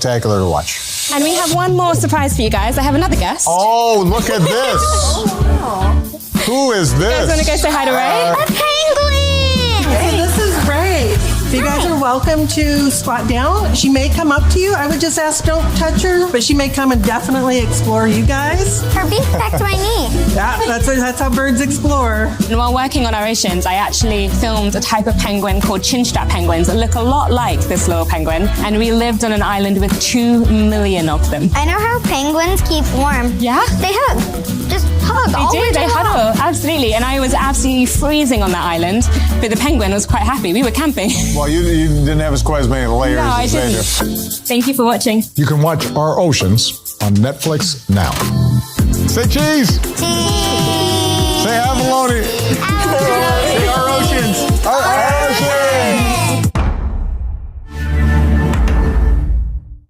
spectacular to watch. And we have one more surprise for you guys. I have another guest. Oh, look at this. Who is You guys this? want to go say hi to Ray? A penguin! Hey, this is Ray. You guys are welcome to squat down. She may come up to you. I would just ask don't touch her, but she may come and definitely explore you guys. Her beak's back to my knee. Yeah, that's how birds explore. And while working on our oceans, I actually filmed a type of penguin called chinstrap penguins that look a lot like this little penguin. And we lived on an island with 2 million of them. I know how penguins keep warm. Yeah? They hug. Just hug all They do, winter they long. huddle, absolutely. And I was absolutely freezing on that island, but the penguin was quite happy. We were camping. Well, you didn't have quite as many layers No, I as they didn't. do. Thank you for watching. You can watch Our Oceans on Netflix now. Say cheese. Cheese. Say abalone.